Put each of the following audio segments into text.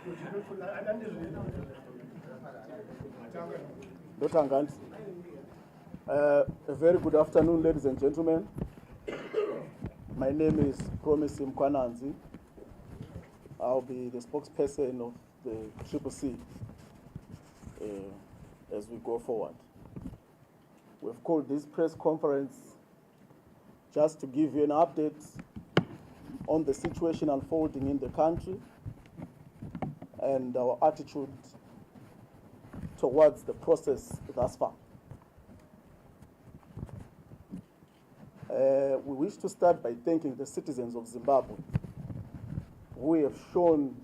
A very good afternoon, ladies and gentlemen. My name is Promise Mkwananzi. I'll be the spokesperson of the CCC as we go forward. We've called this press conference just to give you an update on the situation unfolding in the country and our attitude towards the process thus far. We wish to start by thanking the citizens of Zimbabwe who have shown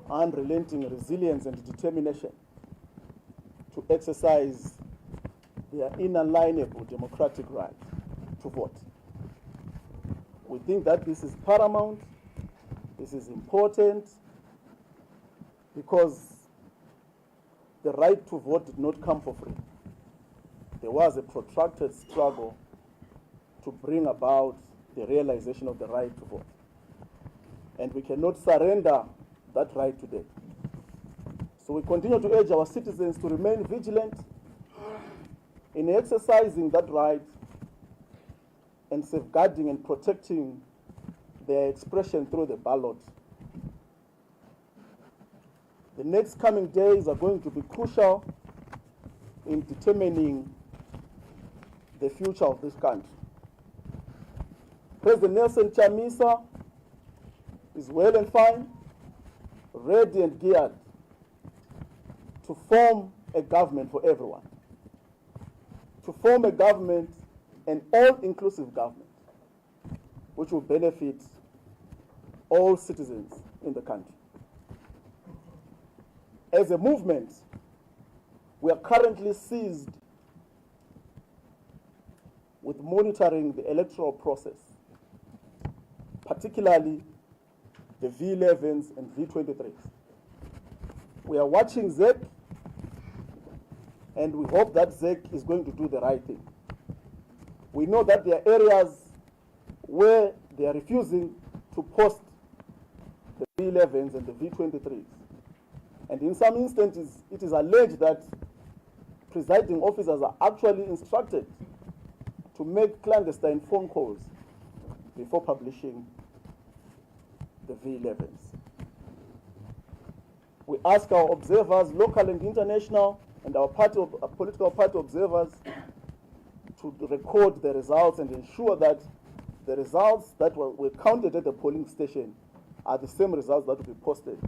unrelenting resilience and determination to exercise their inalienable democratic right to vote. We think that this is paramount, this is important, because the right to vote did not come for free. There was a protracted struggle to bring about the realization of the right to vote. And we cannot surrender that right today. So we continue to urge our citizens to remain vigilant in exercising that right and safeguarding and protecting their expression through the ballot. The next coming days are going to be crucial in determining the future of this country. President Nelson Chamisa is well and fine, ready and geared to form a government for everyone, to form a government, an all-inclusive government, which will benefit all citizens in the country. As a movement, we are currently seized with monitoring the electoral process, particularly the V11s and V23s. We are watching ZEC, and we hope that ZEC is going to do the right thing. We know that there are areas where they are refusing to post the V11s and the V23s. And in some instances, it is alleged that presiding officers are actually instructed to make clandestine phone calls before publishing the V11s. We ask our observers, local and international, and our political party observers to record the results and ensure that the results that were counted at the polling station are the same results that will be posted.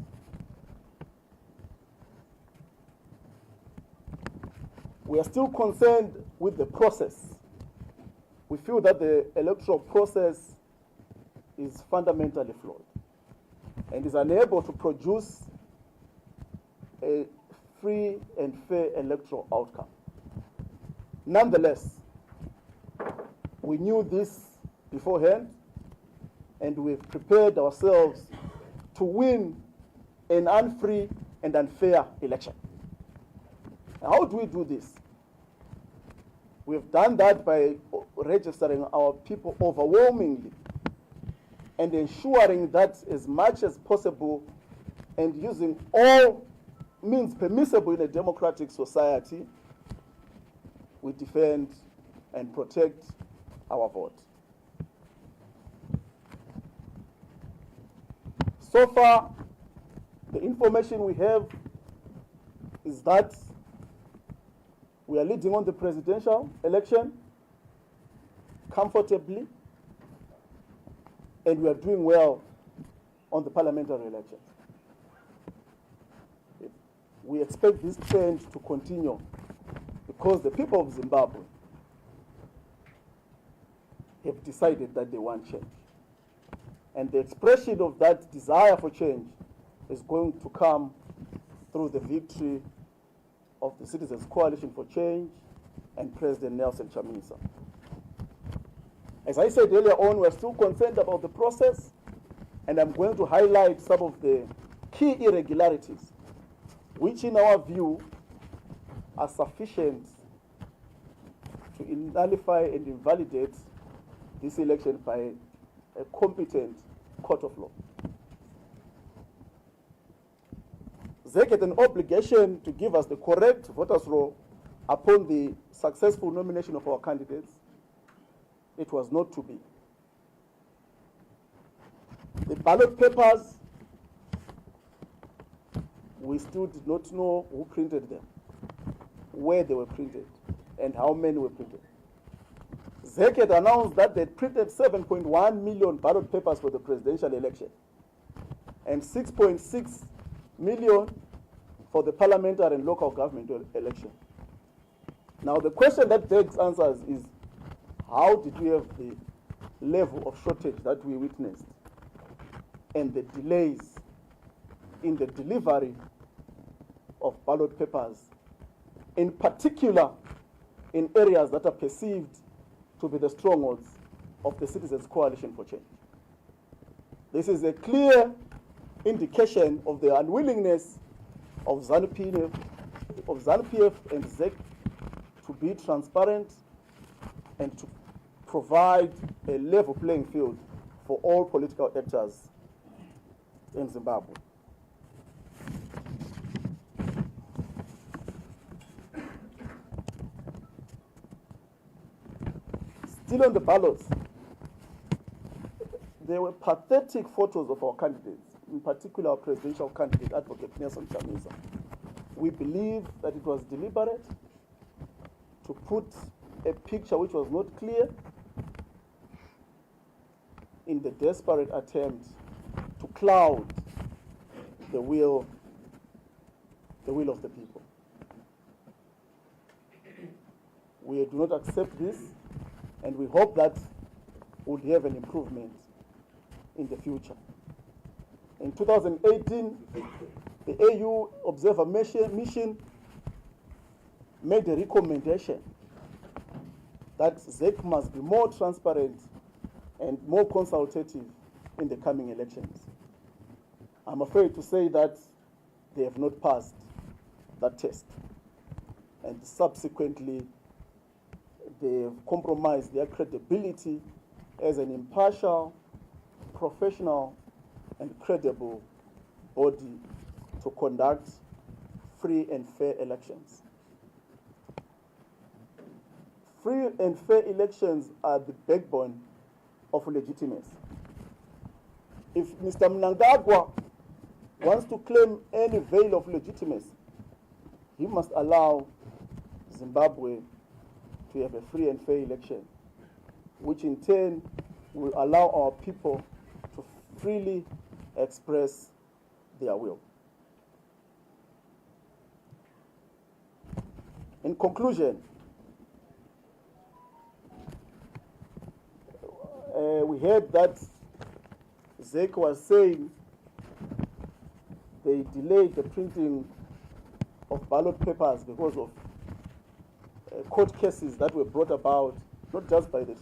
We are still concerned with the process. We feel that the electoral process is fundamentally flawed and is unable to produce a free and fair electoral outcome. Nonetheless, we knew this beforehand, and we've prepared ourselves to win an unfree and unfair election. How do we do this? We've done that by registering our people overwhelmingly and ensuring that as much as possible and using all means permissible in a democratic society, we defend and protect our vote. So far, the information we have is that we are leading on the presidential election comfortably, and we are doing well on the parliamentary elections. We expect this trend to continue because the people of Zimbabwe have decided that they want change. And the expression of that desire for change is going to come through the victory of the Citizens Coalition for Change and President Nelson Chamisa. As I said earlier on, we're still concerned about the process, and I'm going to highlight some of the key irregularities, which in our view are sufficient to nullify and invalidate this election by a competent court of law. ZEC had an obligation to give us the correct voters' roll upon the successful nomination of our candidates. It was not to be. The ballot papers, we still did not know who printed them, where they were printed, and how many were printed. ZEC had announced that they printed 7.1 million ballot papers for the presidential election and 6.6 million for the parliamentary and local government election. Now the question that begs answers is, how did we have the level of shortage that we witnessed and the delays in the delivery of ballot papers, in particular in areas that are perceived to be the strongholds of the Citizens Coalition for Change? This is a clear indication of the unwillingness of ZANU-PF and ZEC to be transparent and to provide a level playing field for all political actors in Zimbabwe. Still on the ballots, there were pathetic photos of our candidates, in particular our presidential candidate, Advocate Nelson Chamisa. We believe that it was deliberate to put a picture which was not clear in the desperate attempt to cloud the will of the people. We do not accept this, and we hope that we'll have an improvement in the future. In 2018, the AU Observer Mission made a recommendation that ZEC must be more transparent and more consultative in the coming elections. I'm afraid to say that they have not passed that test, and subsequently they have compromised their credibility as an impartial, professional, and credible body to conduct free and fair elections. Free and fair elections are the backbone of legitimacy. If Mr. Mnangagwa wants to claim any veil of legitimacy, he must allow Zimbabwe to have a free and fair election, which in turn will allow our people to freely express their will. In conclusion, we heard that ZEC was saying they delayed the printing of ballot papers because of court cases that were brought about, not just by the